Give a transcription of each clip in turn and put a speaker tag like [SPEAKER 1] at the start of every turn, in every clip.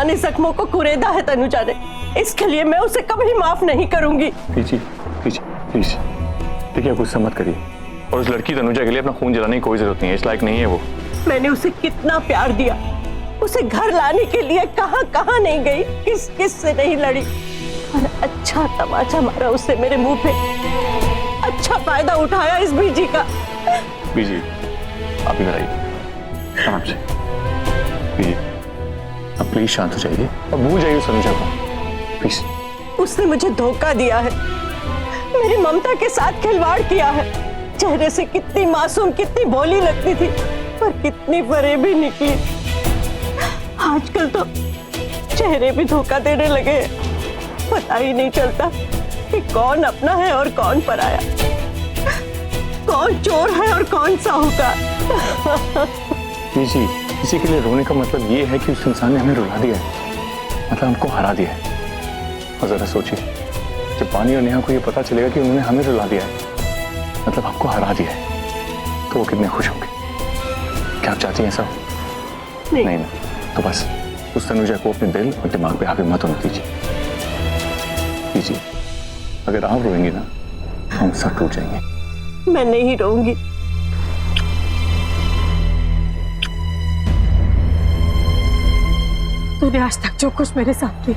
[SPEAKER 1] पुराने जख्मों को कुरेदा है तनुजा ने। इसके लिए मैं उसे कभी माफ नहीं करूंगी।
[SPEAKER 2] प्लीज प्लीज देखिए, गुस्सा मत करिए। और उस लड़की तनुजा के लिए अपना खून जलाने की कोई जरूरत नहीं है, इस लायक नहीं है वो।
[SPEAKER 1] मैंने उसे कितना प्यार दिया, उसे घर लाने के लिए कहां कहां नहीं गई, किस किस से नहीं लड़ी, और अच्छा तमाचा मारा उसे मेरे मुंह पे। अच्छा फायदा उठाया इस बीजी का।
[SPEAKER 2] बीजी आप इधर आइए आराम से। बीजी अब प्लीज शांत हो जाइए और भूल जाइए उस तनुजा को, प्लीज।
[SPEAKER 1] उसने मुझे धोखा दिया है, मेरी ममता के साथ खिलवाड़ किया है। चेहरे से कितनी मासूम, कितनी भोली लगती थी, पर कितनी फरेबी निकली। आजकल तो चेहरे भी धोखा देने लगे हैं। पता ही नहीं चलता कि कौन अपना है और कौन पराया, कौन चोर है और कौन साहूकार।
[SPEAKER 2] जी, किसी के लिए रोने का मतलब ये है कि उस इंसान ने हमें रुला दिया है, मतलब हमको हरा दिया है। और जरा सोचिए, जब पानी और नेहा को ये पता चलेगा कि उन्होंने हमें रुला दिया है, मतलब हमको हरा दिया है, तो वो कितने खुश होंगे। क्या आप चाहती हैं ऐसा? नहीं ना, तो बस उस तनुजा को अपने दिल और दिमाग पे हावी मत होने दीजिए। अगर आप रोएंगे ना, हम सब टूट जाएंगे।
[SPEAKER 1] मैं नहीं रोऊंगी। तूने आज तक जो कुछ मेरे साथ किया,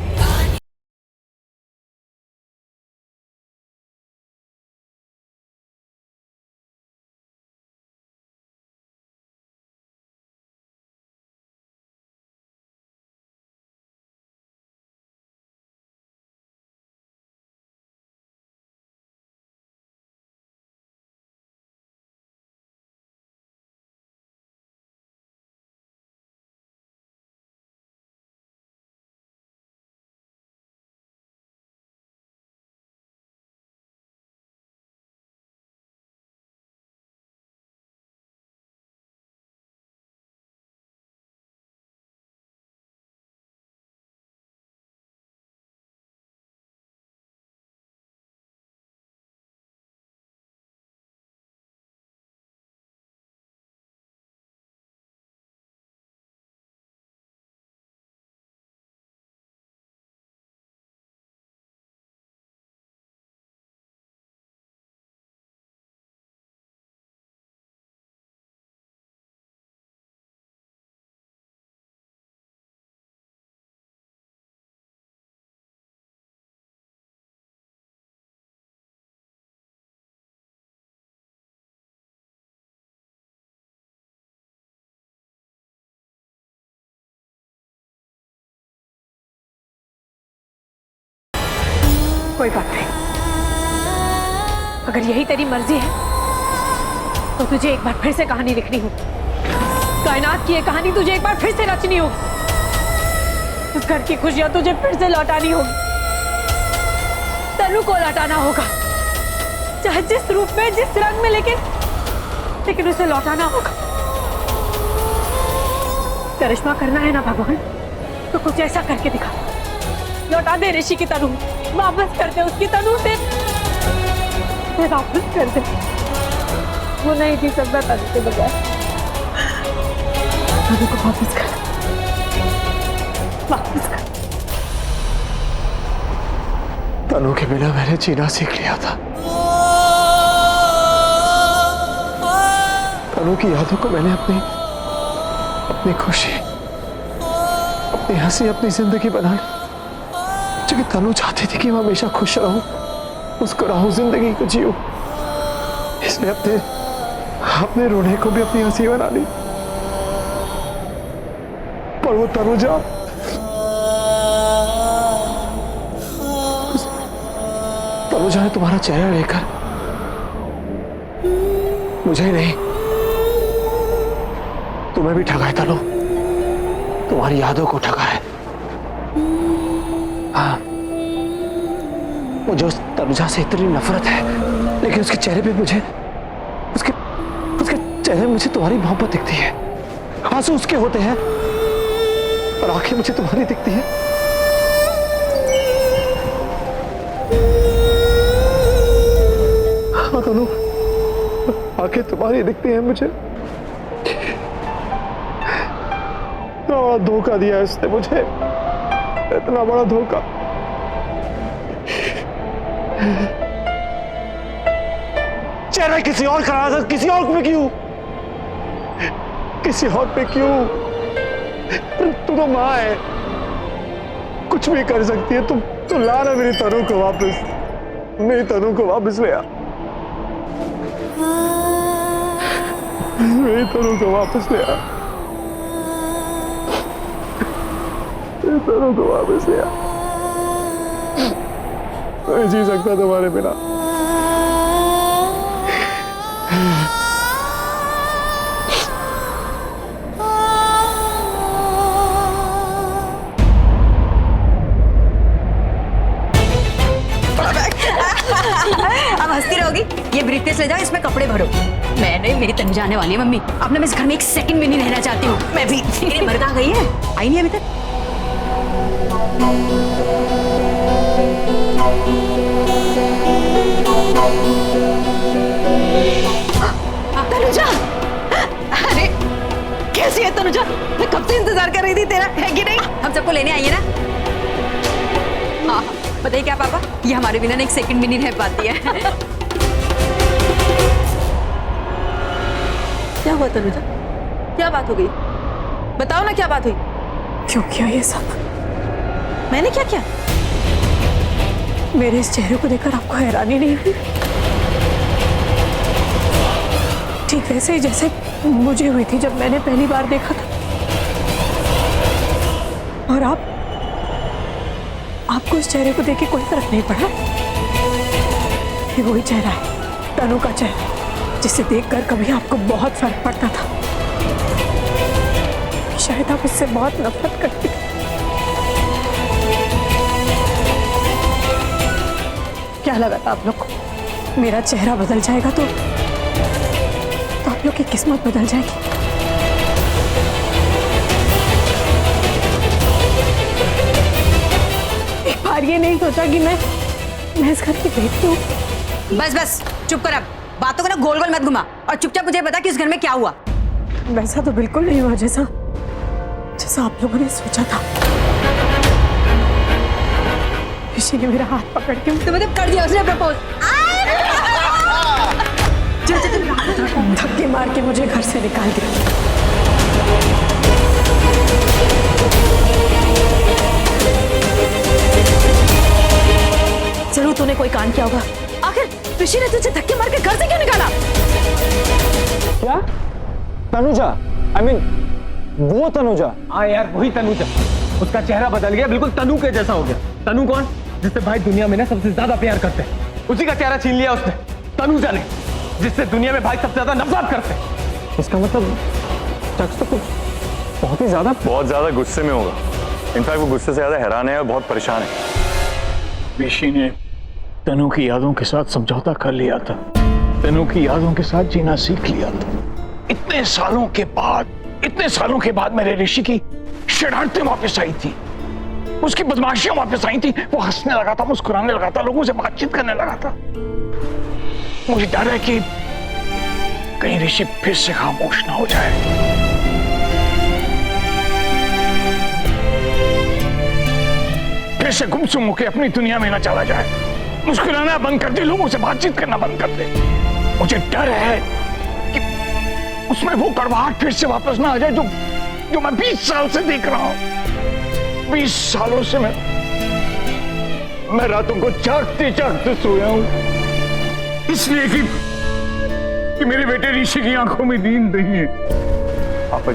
[SPEAKER 1] कोई बात नहीं। अगर यही तेरी मर्जी है तो तुझे एक बार फिर से कहानी लिखनी होगी। कायनात की ये कहानी तुझे एक बार फिर से रचनी होगी। उस घर की खुशियां तुझे फिर से लौटानी होगी। तनु को लौटाना होगा, चाहे जिस रूप में, जिस रंग में, लेकिन उसे लौटाना होगा। करिश्मा करना है ना भगवान, तो कुछ ऐसा करके दिखा। लौटा दे ऋषि की तनु, वापस कर दे उसकी तनु से, वापस कर दे। वो नहीं जी सकता तनु के बगैर। तनु को वापस कर, वापस कर।
[SPEAKER 3] तनु के बिना मैंने जीना सीख लिया था। तनु की यादों को मैंने अपनी खुशी, अपनी हंसी, अपनी जिंदगी बना ली। क्योंकि तनु चाहती थी कि मैं हमेशा खुश रहूं, मुस्कुराऊं, जिंदगी को जीऊं। इसने अपने रोने को भी अपनी हंसी बना ली। पर वो तनुजा ने तुम्हारा चेहरा लेकर मुझे नहीं, तुम्हें भी ठगा है तनु। तुम्हारी यादों को ठगा है। हाँ, मुझे उस तनुजा से इतनी नफरत है, लेकिन उसके चेहरे पे मुझे, उसके चेहरे में मुझे तुम्हारी मोहब्बत दिखती है। आंसू उसके होते हैं और आंखें मुझे तुम्हारी दिखती है। हाँ तनु, आंखें तुम्हारी दिखती हैं मुझे। धोखा दिया उसने मुझे। इतना बड़ा धोखा। चेहरा किसी और का रहा था, किसी और पे क्यों? किसी और पे क्यों? तू तो माँ है, कुछ भी कर सकती है। तू ला ना मेरी तनु को वापस, मेरी तनु को वापस ले आ, मेरी तनु को वापस ले आ, मेरी तनु को वापस ले आ। मैं जी सकता तुम्हारे बिना।
[SPEAKER 4] अब हंसती रहोगी। ये ब्रीफकेस ले जाओ, इसमें कपड़े भरो। मैं नहीं, मेरी तनु जाने वाली है मम्मी। अब ना मैं इस घर में एक सेकंड भी नहीं रहना चाहती हूँ। मैं भी। मेरी मर्द आ गई है, आई नहीं अभी तक। तनुजा, अरे कैसी है तनुजा? मैं कब से इंतजार कर रही थी तेरा, है कि नहीं? हम सबको लेने आई है ना? हाँ, बताइए क्या पापा, ये हमारे बिना एक सेकंड भी नहीं रह पाती है। क्या हुआ तनुजा? क्या बात हो गई? बताओ ना क्या बात हुई?
[SPEAKER 1] क्यों किया ये सब?
[SPEAKER 4] मैंने क्या किया?
[SPEAKER 1] मेरे इस चेहरे को देखकर आपको हैरानी नहीं हुई? ठीक वैसे ही जैसे मुझे हुई थी जब मैंने पहली बार देखा था। और आपको इस चेहरे को देख के कोई फर्क नहीं पड़ा? ये वही चेहरा है, तनु का चेहरा, जिसे देखकर कभी आपको बहुत फर्क पड़ता था। शायद आप इससे बहुत नफरत करती थी। क्या लगा था आप लोग को मेरा चेहरा बदल जाएगा तो आप लोग की किस्मत बदल जाएगी? एक बार ये नहीं सोचा कि मैं इस घर की बेटी हूँ?
[SPEAKER 4] बस बस चुप कर, अब बातों को ना गोल गोल मत घुमा और चुपचाप मुझे बता कि इस घर में क्या हुआ।
[SPEAKER 1] वैसा तो बिल्कुल नहीं हुआ जैसा आप लोगों ने सोचा था। ऋषि ने मेरा हाथ पकड़ के
[SPEAKER 4] तो मतलब कर दिया उसने प्रपोज।
[SPEAKER 1] धक्के मार के मुझे घर से निकाल दिया।
[SPEAKER 4] जरूर तूने कोई कांड किया होगा। आखिर ऋषि ने तुझे धक्के मार के घर से क्यों निकाला?
[SPEAKER 3] क्या? तनुजा? I mean, वो तनुजा?
[SPEAKER 5] हाँ यार, वही तनुजा। उसका चेहरा बदल गया, बिल्कुल तनु के जैसा हो गया। तनु कौन? जिससे भाई दुनिया में ना सबसे ज्यादा प्यार करते हैं, उसी का चेहरा छीन लिया उसने, तनुजा ने, जिससे दुनिया में भाई सबसे ज्यादा नफरत करते हैं।
[SPEAKER 3] इसका मतलब शख्स तो कुछ बहुत ही ज्यादा
[SPEAKER 2] गुस्से में होगा। इनफैक्ट वो गुस्से से ज्यादा हैरान है और बहुत परेशान है।
[SPEAKER 6] ऋषि ने तनु की यादों के साथ समझौता कर लिया था, तनु की यादों के साथ जीना सीख लिया था। इतने सालों के बाद मेरे ऋषि की शरारतें वापस आई थी, उसकी बदमाशियां वापस आई थी। वो हंसने लगा था, मुस्कुराने लगा था, लोगों से बातचीत करने लगा था। मुझे डर है कि कहीं ऋषि फिर से खामोश ना हो जाए। फिर से गुमसुम होकर अपनी दुनिया में ना चला जाए, मुस्कुराना बंद कर दे, लोगों से बातचीत करना बंद कर दे। मुझे डर है कि उसमें वो कड़वाहट फिर से वापस ना आ जाए जो मैं 20 साल से देख रहा हूं। 20 सालों से मैं रातों को जागते जागते सोया हूं, इसलिए कि मेरे बेटे ऋषि की आंखों में नींद नहीं है।
[SPEAKER 2] पापा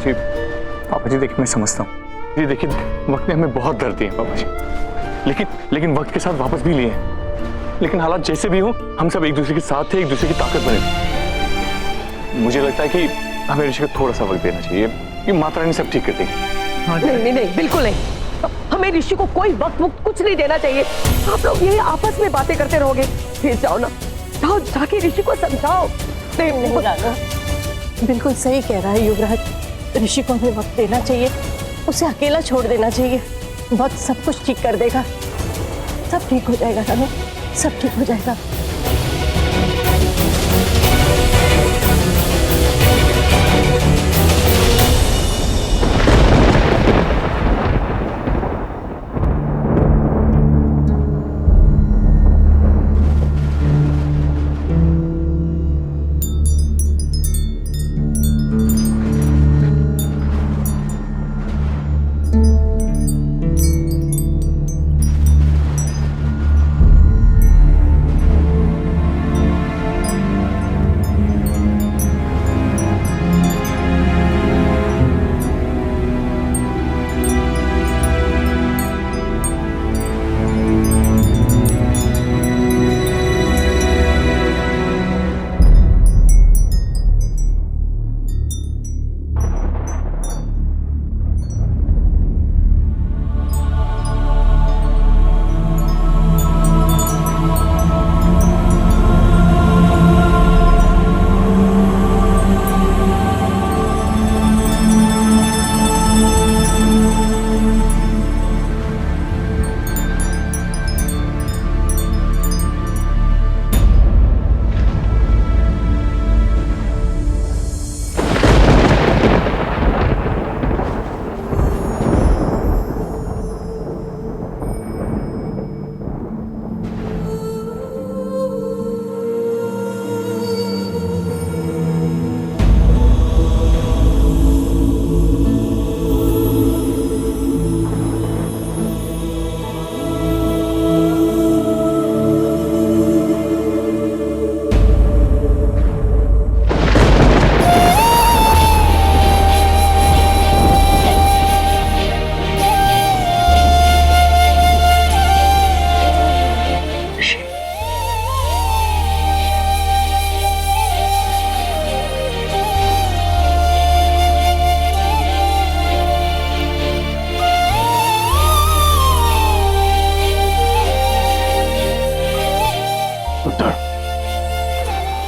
[SPEAKER 2] जी देखिए, मैं समझता हूँ ये, देखिए वक्त ने हमें बहुत दर्द दिए पापा जी, लेकिन वक्त के साथ वापस भी लिए। लेकिन हालात जैसे भी हो, हम सब एक दूसरे के साथ थे, एक दूसरे की ताकत बने। मुझे लगता है कि हमें ऋषि को थोड़ा सा वक्त देना चाहिए, ये माता रानी सब ठीक कर देगी।
[SPEAKER 1] नहीं, बिल्कुल नहीं। हमें ऋषि को कोई वक्त कुछ नहीं देना चाहिए। आप लोग यही आपस में बातें करते रहोगे। फिर जाओ ना, जाओ जाके ऋषि को समझाओ। नहीं राना, बिल्कुल सही कह रहा है युवराज। ऋषि को हमें वक्त देना चाहिए, उसे अकेला छोड़ देना चाहिए। वक्त सब कुछ ठीक कर देगा, सब ठीक हो जाएगा राना, सब ठीक हो जाएगा।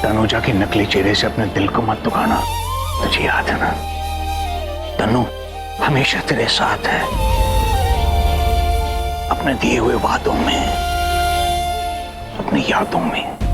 [SPEAKER 6] तनुजा के नकली चेहरे से अपने दिल को मत दुखाना। तुझे याद है ना, तनु हमेशा तेरे साथ है, अपने दिए हुए वादों में, अपनी यादों में।